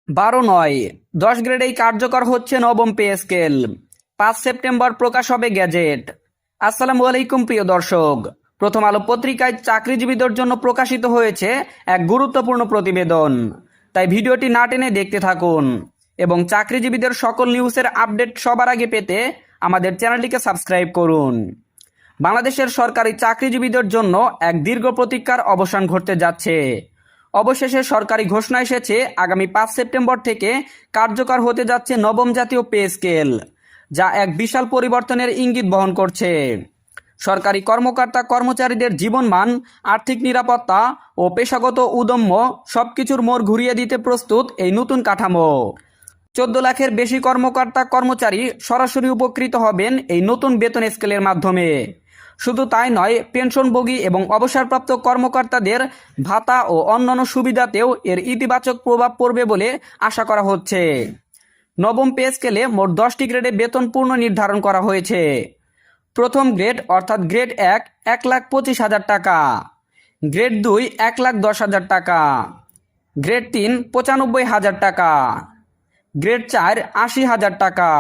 12-9 10 গ্রেডেই কার্যকর হচ্ছে নবম পে স্কেল। 5 সেপ্টেম্বর প্রকাশ হবে গ্যাজেট। আসসালামু আলাইকুম প্রিয় দর্শক, প্রথম আলো পত্রিকায় চাকরিজীবীদের জন্য প্রকাশিত হয়েছে এক গুরুত্বপূর্ণ প্রতিবেদন। তাই ভিডিওটি না টেনে দেখতে থাকুন এবং চাকরিজীবীদের সকল নিউজের আপডেট সবার আগে পেতে আমাদের চ্যানেলটিকে সাবস্ক্রাইব করুন। বাংলাদেশের সরকারি চাকরিজীবীদের জন্য এক দীর্ঘ প্রতীক্ষার অবসান ঘটতে যাচ্ছে। অবশেষে সরকারি ঘোষণা এসেছে, আগামী 5 সেপ্টেম্বর থেকে কার্যকর হতে যাচ্ছে নবম জাতীয় পে স্কেল, যা এক বিশাল পরিবর্তনের ইঙ্গিত বহন করছে। সরকারি কর্মকর্তা কর্মচারীদের জীবনমান, আর্থিক নিরাপত্তা ও পেশাগত উদ্যম্য সবকিছুর মোড় ঘুরিয়ে দিতে প্রস্তুত এই নতুন কাঠামো। 14 লাখের বেশি কর্মকর্তা কর্মচারী সরাসরি উপকৃত হবেন এই নতুন বেতন স্কেলের মাধ্যমে। শুধু তাই নয়, পেনশনভোগী এবং অবসরপ্রাপ্ত কর্মকর্তাদের ভাতা ও অন্যান্য সুবিধাতেও এর ইতিবাচক প্রভাব পড়বে বলে আশা করা হচ্ছে। নবম পে স্কেলে মোট 10টি গ্রেডে বেতন পূর্ণ নির্ধারণ করা হয়েছে। প্রথম গ্রেড অর্থাৎ গ্রেড 1 1,25,000 টাকা, গ্রেড 2 1,10,000 টাকা, গ্রেড 3 95,000 টাকা, গ্রেড 4 80,000 টাকা,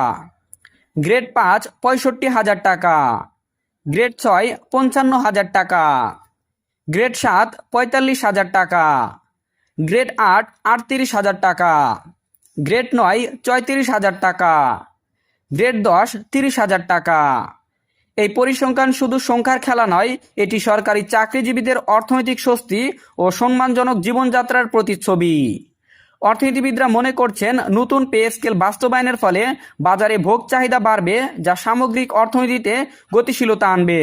গ্রেড 5 65,000 টাকা, গ্রেড 6 55,000 টাকা, গ্রেড 7 45,000 টাকা, গ্রেড 8 38,000 টাকা, গ্রেড 9 34,000 টাকা, গ্রেড 10 30,000 টাকা। এই পরিসংখ্যান শুধু সংখ্যার খেলা নয়, এটি সরকারি চাকরিজীবীদের অর্থনৈতিক স্বস্তি ও সম্মানজনক জীবনযাত্রার প্রতিচ্ছবি। অর্থনীতিবিদরা মনে করছেন, নতুন পে স্কেল বাস্তবায়নের ফলে বাজারে ভোগ চাহিদা বাড়বে, যা সামগ্রিক অর্থনীতিতে গতিশীলতা আনবে।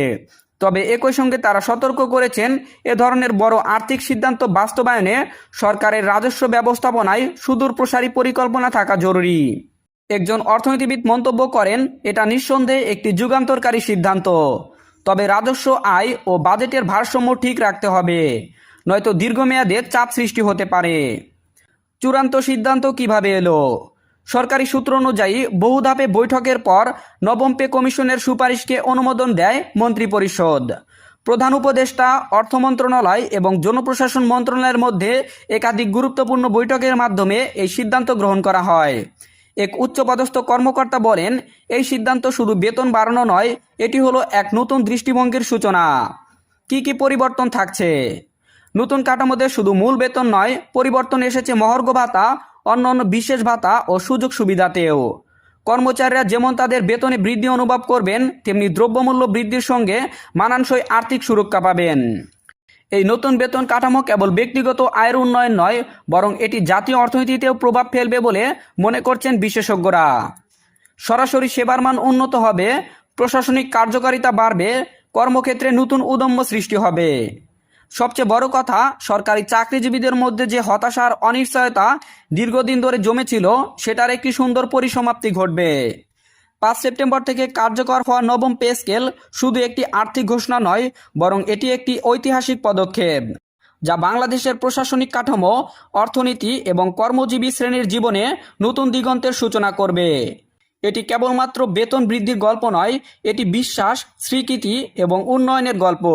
তবে একই সঙ্গে তারা সতর্ক করেছেন, এ ধরনের বড় আর্থিক সিদ্ধান্ত বাস্তবায়নে সরকারের রাজস্ব ব্যবস্থাপনায় সুদূরপ্রসারী পরিকল্পনা থাকা জরুরি। একজন অর্থনীতিবিদ মন্তব্য করেন, এটা নিঃসন্দেহে একটি যুগান্তকারী সিদ্ধান্ত, তবে রাজস্ব আয় ও বাজেটের ভারসাম্য ঠিক রাখতে হবে, নয়তো দীর্ঘমেয়াদে চাপ সৃষ্টি হতে পারে। চূড়ান্ত সিদ্ধান্ত কিভাবে এলো? সরকারি সূত্র অনুযায়ী বহু ধাপে বৈঠকের পর নবম পে কমিশনের সুপারিশকে অনুমোদন দেয় মন্ত্রিপরিষদ। প্রধান উপদেষ্টা, অর্থ মন্ত্রণালয় এবং জনপ্রশাসন মন্ত্রণালয়ের মধ্যে একাধিক গুরুত্বপূর্ণ বৈঠকের মাধ্যমে এই সিদ্ধান্ত গ্রহণ করা হয়। এক উচ্চপদস্থ কর্মকর্তা বলেন, এই সিদ্ধান্ত শুধু বেতন বাড়ানো নয়, এটি হলো এক নতুন দৃষ্টিভঙ্গির সূচনা। কি কি পরিবর্তন থাকছে? নতুন কাঠামোতে শুধু মূল বেতন নয়, পরিবর্তন এসেছে মহার্ঘ ভাতা, অন্যান্য বিশেষ ভাতা ও সুযোগ সুবিধাতেও। কর্মচারীরা যেমন তাদের বেতনে বৃদ্ধি অনুভব করবেন, তেমনি দ্রব্যমূল্য বৃদ্ধির সঙ্গে মানানসই আর্থিক সুরক্ষা পাবেন। এই নতুন বেতন কাঠামো কেবল ব্যক্তিগত আয়ের উন্নয়ন নয়, বরং এটি জাতীয় অর্থনীতিতেও প্রভাব ফেলবে বলে মনে করছেন বিশেষজ্ঞরা। সরাসরি সেবার মান উন্নত হবে, প্রশাসনিক কার্যকারিতা বাড়বে, কর্মক্ষেত্রে নতুন উদ্যম সৃষ্টি হবে। সবচেয়ে বড় কথা, সরকারি চাকরিজীবীদের মধ্যে যে হতাশা আর অনিশ্চয়তা দীর্ঘদিন ধরে জমেছিল, সেটার একটি সুন্দর পরিসমাপ্তি ঘটবে। 5 সেপ্টেম্বর থেকে কার্যকর হওয়া নবম পে স্কেল শুধু একটি আর্থিক ঘোষণা নয়, বরং এটি একটি ঐতিহাসিক পদক্ষেপ, যা বাংলাদেশের প্রশাসনিক কাঠামো, অর্থনীতি এবং কর্মজীবী শ্রেণীর জীবনে নতুন দিগন্তের সূচনা করবে। এটি কেবলমাত্র বেতন বৃদ্ধির গল্প নয়, এটি বিশ্বাস, স্বীকৃতি এবং উন্নয়নের গল্প।